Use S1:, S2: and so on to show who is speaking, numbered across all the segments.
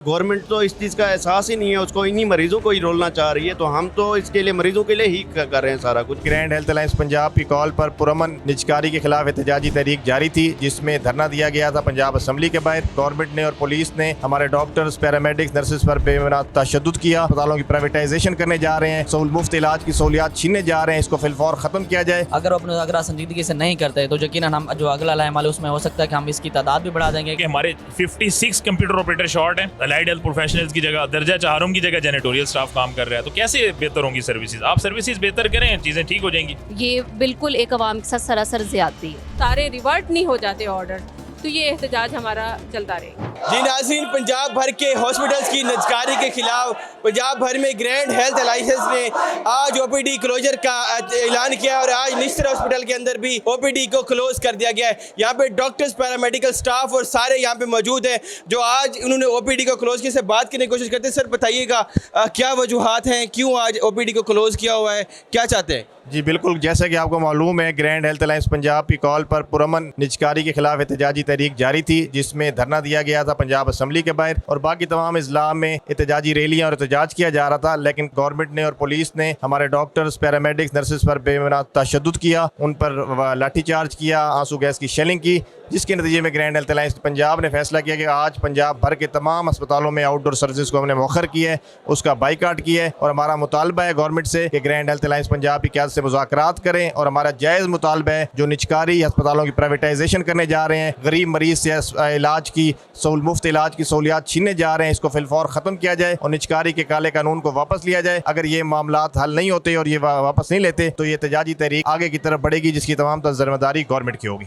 S1: Government तो इस चीज़ का एहसास ही नहीं है, उसको इन्हीं मरीजों को ही रोलना चाह रही है, तो हम तो इसके लिए मरीजों के लिए ही कर रहे हैं सारा कुछ।
S2: ग्रैंड हेल्थ अलायंस पंजाब की कॉल पर पुरअमन निजकारी के खिलाफ एहतजाजी तहरीक जारी थी, जिसमें धरना दिया गया था पंजाब असम्बली के बाहर। गवर्नमेंट ने और पुलिस ने हमारे डॉक्टर्स, पैरामेडिक्स, नर्सेज पर बेबुनियाद तशद्दुद किया। अस्पतालों की प्राइवेटाइजेशन करने जा रहे हैं, मुफ्त इलाज की सहूलियात छीनने जा रहे हैं। इसको फिलफौर खत्म किया जाए।
S3: अगर आप संजीदगी से नहीं करते तो यकीनन हम जो अगला लाएमाल उसमें हो सकता है कि हम इसकी तादाद भी बढ़ा देंगे।
S4: हमारे 56 कंप्यूटर ऑपरेटर शॉर्ट हैं। अलाइड हेल्थ प्रोफेशनल्स की जगह दर्जा चारों की जगह जेनेटोरियल स्टाफ काम कर रहा है, तो कैसे बेहतर होंगी सर्विसेज? आप सर्विसेज बेहतर करें, चीजें ठीक हो जाएंगी।
S5: ये बिल्कुल एक अवाम के साथ सरासर ज्यादती है।
S6: सारे रिवर्ट नहीं हो जाते ऑर्डर, तो ये एहतजाज हमारा चलता रहेगा।
S7: जी नाज़रीन, पंजाब भर के हॉस्पिटल्स की निजकारी के खिलाफ पंजाब भर में ग्रैंड हेल्थ अलायंस ने आज ओपीडी क्लोजर का ऐलान किया और आज निश्तर हॉस्पिटल के अंदर भी ओपीडी को क्लोज कर दिया गया है। यहाँ पे डॉक्टर्स, पैरामेडिकल स्टाफ और सारे यहाँ पे मौजूद हैं जो आज उन्होंने ओपीडी को क्लोज किया। से बात करने की कोशिश करते हैं। सर बताइएगा क्या वजूहात हैं, क्यों आज ओपीडी को क्लोज किया हुआ है, क्या चाहते हैं?
S2: जी बिल्कुल, जैसा कि आपको मालूम है, ग्रैंड हेल्थ अलायंस पंजाब की कॉल पर पुरअमन निजकारी के खिलाफ एहतजाजी तहरीक जारी थी, जिसमें धरना दिया गया था पंजाब असम्बली के बाहर और बाकी तमाम अजला में एहतजाजी रैलियां और एहतजाज किया जा रहा था। लेकिन गवर्नमेंट ने और पुलिस ने हमारे डॉक्टर्स, पैरामेडिक्स, नर्सेज पर बेबुनियाद तशद्दुद किया, उन पर लाठीचार्ज किया, आंसू गैस की शेलिंग की, जिसके नतीजे में ग्रैंड हेल्थ अलायंस पंजाब ने फैसला किया कि आज पंजाब भर के तमाम अस्पतालों में आउटडोर सर्विस को हमने मौखर किया है, उसका बाइकाट किया है। और हमारा मुतालबा है गवर्नमेंट से कि ग्रैंड हेल्थ अलायंस पंजाब की क़यादत से मुज़ाकरात करें और हमारा जायज़ मुतालबा है जो निजकारी अस्पतालों की प्राइवेटाइजेशन करने जा रहे हैं, गरीब मरीज से इलाज की मुफ्त इलाज की सहूलियात छीनने जा रहे हैं, इसको फिलफौर ख़त्म किया जाए और निजकारी के काले कानून को वापस लिया जाए। अगर ये मामलात हल नहीं होते और ये वापस नहीं लेते तो ये एहतजाजी तहरीक आगे की तरफ बढ़ेगी, जिसकी तमाम जिम्मेदारी गवर्नमेंट की होगी।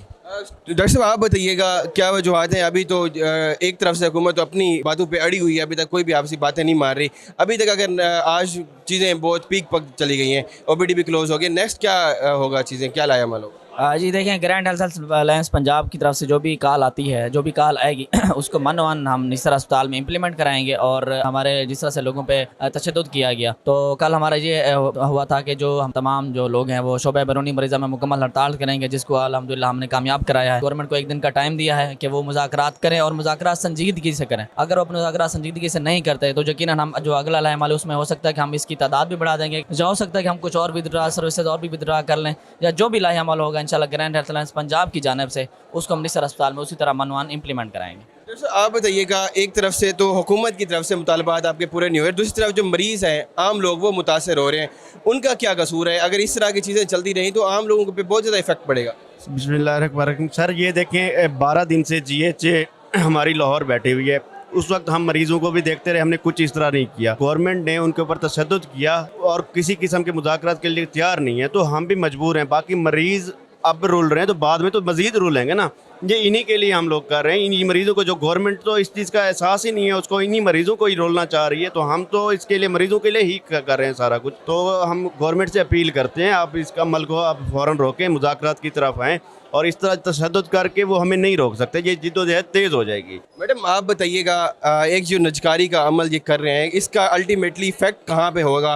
S7: डॉक्टर साहब आप बताइएगा क्या वजूहत हैं? अभी तो एक तरफ से हुकूमत तो अपनी बातों पे अड़ी हुई है, अभी तक कोई भी आपसी बातें नहीं मार रही। अभी तक अगर आज चीज़ें बहुत पीक पर चली गई हैं, ओपीडी भी क्लोज हो गई, नेक्स्ट क्या होगा? चीज़ें क्या लाया मालूम?
S3: जी देखें, ग्रैंड हेल्थ अलायंस पंजाब की तरफ से जो भी कॉल आती है, जो भी कॉल आएगी उसको मन हम निस्तर अस्पताल में इम्प्लीमेंट कराएंगे। और हमारे जिस तरह से लोगों पे तशद्दुद किया गया, तो कल हमारा ये हुआ था कि जो हम तमाम जो लोग हैं वो शोबे बैरूनी मरीज़ा में मुकम्मल हड़ताल करेंगे, जिसको अल्हम्दुलिल्लाह हमने कामयाब कराया है। गवर्नमेंट को एक दिन का टाइम दिया है कि वो मुज़ाकरात करें और मुज़ाकरात संजीदगी से करें। अगर वो मुज़ाकरात संजीदगी से नहीं करते तो यकीनन हम जो अगला लाएमाल उसमें हो सकता है कि हम इसकी तादाद भी बढ़ा देंगे, जो हो सकता है कि हम कुछ और विदड्रा सर्विसेज और भी विदड्रा कर लें, या जो भी लाएमाल होगा इंशाल्लाह ग्रैंड हेल्थ अलायंस पंजाब की जानिब से उसको हम निस्तर अस्पताल में उसी तरह मनवान इम्प्लीमेंट कराएंगे।
S7: आप बताइएगा, एक तरफ से तो हुकूमत की तरफ से मुतालबात आपके पूरे नहीं हुए, दूसरी तरफ जो मरीज़ हैं, आम लोग, वो मुतासर हो रहे हैं, उनका क्या कसूर है? अगर इस तरह की चीज़ें चलती रहीं तो आम लोगों पे बहुत ज़्यादा इफेक्ट पड़ेगा।
S1: बिस्मिल्लाहिर्रहमानिर्रहीम। सर ये देखें, 12 दिन से GH हमारी लाहौर बैठी हुई है। उस वक्त हम मरीजों को भी देखते रहे, हमने कुछ इस तरह नहीं किया। गवर्नमेंट ने उनके ऊपर तशद्दुद किया और किसी किस्म के मुज़ाकरात के लिए तैयार नहीं है, तो हम भी मजबूर हैं। बाकी मरीज़ अब रुल रहे हैं तो बाद में तो मज़ीद रुलेंगे ना। ये इन्हीं के लिए हम लोग कर रहे हैं, इन्हीं मरीज़ों को, जो गवर्नमेंट तो इस चीज़ का एहसास ही नहीं है, उसको इन्हीं मरीज़ों को ही रोलना चाह रही है, तो हम तो इसके लिए मरीज़ों के लिए ही कर रहे हैं सारा कुछ। तो हम गवर्नमेंट से अपील करते हैं, आप इसका अमल को आप फ़ौरन रोकें, मुज़ाकरात की तरफ आएँ और इस तरह तशद्दुद करके वो हमें नहीं रोक सकते। ये जिद्दोजहद तेज़ हो जाएगी।
S7: मैडम आप बताइएगा, एक जो निजकारी का अमल ये कर रहे हैं, इसका अल्टीमेटली इफेक्ट कहाँ पे होगा?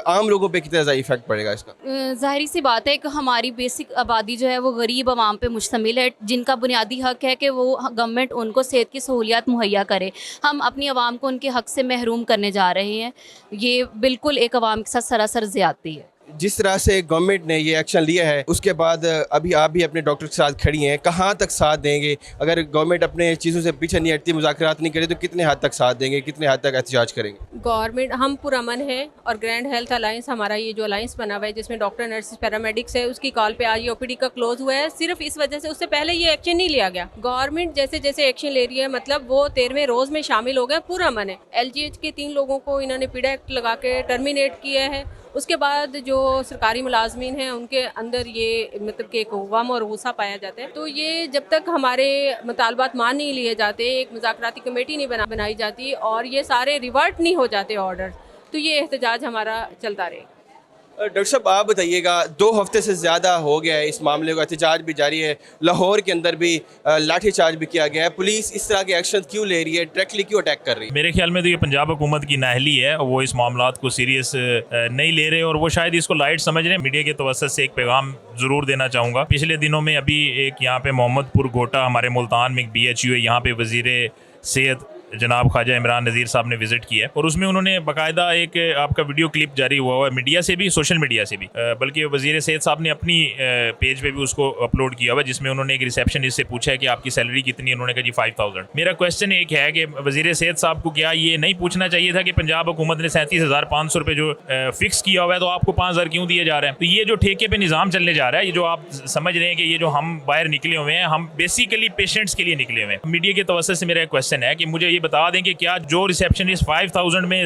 S7: आम लोगों पे कितना ज़्यादा इफेक्ट पड़ेगा इसका?
S5: जाहिर सी बात है कि हमारी बेसिक आबादी जो है वो गरीब आवाम पे मुश्तमिल है, जिनका बुनियादी हक़ है कि वो गवर्नमेंट उनको सेहत की सहूलियात मुहैया करे। हम अपनी आवाम को उनके हक़ से महरूम करने जा रहे हैं। ये बिल्कुल एक आवाम के साथ सरासर ज़्यादती है।
S7: जिस तरह से गवर्नमेंट ने ये एक्शन लिया है, उसके बाद अभी आप भी अपने डॉक्टर के साथ खड़ी हैं, कहाँ तक साथ देंगे? अगर गवर्नमेंट अपने चीज़ों से पीछे नहीं हटती, मुज़ाकरात नहीं करे, तो कितने हद तक साथ देंगे, कितने हद तक एहतजाज करेंगे?
S6: गवर्नमेंट, हम पुरअमन है और ग्रैंड हेल्थ अलायंस, हमारा ये जो अलायंस बना हुआ है जिसमें डॉक्टर, नर्सेज, पैरामेडिक्स है, उसकी कॉल पे आज ये ओपीडी का क्लोज हुआ है। सिर्फ इस वजह से, उससे पहले ये एक्शन नहीं लिया गया। गवर्नमेंट जैसे जैसे एक्शन ले रही है, मतलब वो 13वें रोज़ में शामिल हो गए। पुरअमन है। LGH के 3 लोगों को इन्होंने पीड़ा एक्ट लगा के टर्मिनेट किया है। उसके बाद जो सरकारी मुलाजमीन हैं उनके अंदर ये मतलब कि एक गम और गुस्सा पाया जाता है। तो ये जब तक हमारे मुतालबात मान नहीं लिए जाते, एक मुज़ाकराती कमेटी नहीं बनाई जाती और ये सारे रिवर्ट नहीं हो जाते ऑर्डर, तो ये एहतजाज हमारा चलता रहेगा।
S7: डॉक्टर साहब आप बताइएगा, 2 हफ्ते से ज़्यादा हो गया है इस मामले को, एहतजाज भी जारी है, लाहौर के अंदर भी लाठीचार्ज भी किया गया है। पुलिस इस तरह के एक्शन क्यों ले रही है, डायरेक्टली क्यों अटैक कर रही है?
S4: मेरे ख्याल में तो ये पंजाब हुकूमत की नाहली है, वो इस मामलात को सीरियस नहीं ले रहे और वो शायद इसको लाइट समझ रहे हैं। मीडिया के तवस्सुत से एक पैगाम ज़रूर देना चाहूँगा। पिछले दिनों में अभी एक यहाँ पे मोहम्मदपुर गोटा, हमारे मुल्तान में एक BHU है, यहाँ पे वज़ीर सेहत जनाब ख्वाजा इमरान नज़ीर साहब ने विजिट किया है और उसमें उन्होंने बाकायदा एक आपका वीडियो क्लिप जारी हुआ हुआ है, मीडिया से भी, सोशल मीडिया से भी, बल्कि वज़ीर सेहत साहब ने अपनी पेज पे भी उसको अपलोड किया हुआ है, जिसमें उन्होंने एक रिसेप्शनिस्ट से पूछा है कि आपकी सैलरी कितनी है। उन्होंने कहा जी 5000। मेरा क्वेश्चन एक है कि वज़ीर सेहत साहब को क्या ये नहीं पूछना चाहिए था कि पंजाब हुकूमत ने 37,500 रुपये जो फिक्स किया हुआ है, तो आपको 5000 क्यों दिए जा रहे हैं? तो ये जो ठेके पे निज़ाम चलने जा रहा है, ये जो आप समझ रहे हैं कि ये जो हम बाहर निकले हुए हैं, हम बेसिकली पेशेंट्स के लिए निकले हुए हैं। मीडिया के तवज्जो से मेरा एक क्वेश्चन है कि मुझे ये बता दें कि क्या जो रिसेप्शनिस्ट 5000 में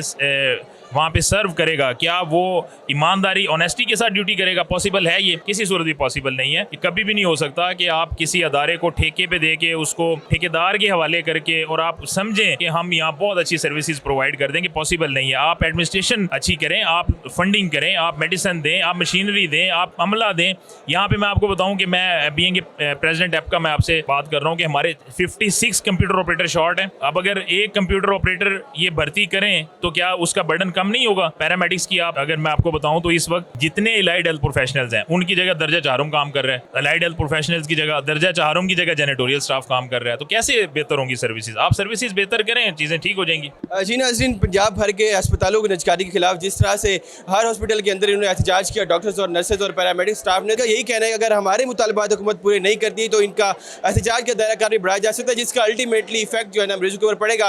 S4: वहाँ पे सर्व करेगा, क्या वो ईमानदारी ऑनेस्टी के साथ ड्यूटी करेगा? पॉसिबल है ये? किसी सूरत भी पॉसिबल नहीं है। ये कभी भी नहीं हो सकता कि आप किसी अदारे को ठेके पे दे के उसको ठेकेदार के हवाले करके और आप समझें कि हम यहाँ बहुत अच्छी सर्विसेज प्रोवाइड कर देंगे। पॉसिबल नहीं है। आप एडमिनिस्ट्रेशन अच्छी करें, आप फंडिंग करें, आप मेडिसिन दें, आप मशीनरी दें, आप अमला दें। यहाँ पे मैं आपको बताऊँ कि मैं बीइंग प्रेसिडेंट ऐप का मैं आपसे बात कर रहा हूँ कि हमारे 56 कंप्यूटर ऑपरेटर शॉर्ट हैं। अब अगर एक कंप्यूटर ऑपरेटर ये भर्ती करें तो क्या उसका बर्डन कम नहीं होगा? पैरामेडिक्स की आप अगर मैं आपको बताऊं तो इस वक्त जितने एलाइड हेल्थ प्रोफेशनल्स हैं उनकी जगह दर्जा चाहरुम काम कर रहे हैं, एलाइड हेल्थ प्रोफेशनल्स की जगह दर्जा चाहरुम की जगह जेनेटोरियल स्टाफ काम कर रहा है। तो कैसे बेहतर होंगी सर्विसेज? आप सर्विसेज बेहतर करें, चीज़ें ठीक हो जाएंगी।
S7: जी नाज़रीन, पंजाब भर के अस्पतालों की नजकारी के खिलाफ जिस तरह से हर हॉस्पिटल के अंदर इन्होंने एहतजाज किया, डॉक्टर्स और नर्सेज और पैरामेडिक स्टाफ ने, यही कहना है कि अगर हमारे मुतालबात हुकूमत पूरे नहीं करती तो इनका एहतजाज का दायरा कार भी बढ़ाया जा सकता है, जिसका अल्टीमेटली इफेक्ट जो है ना मरीजों के ऊपर पड़ेगा।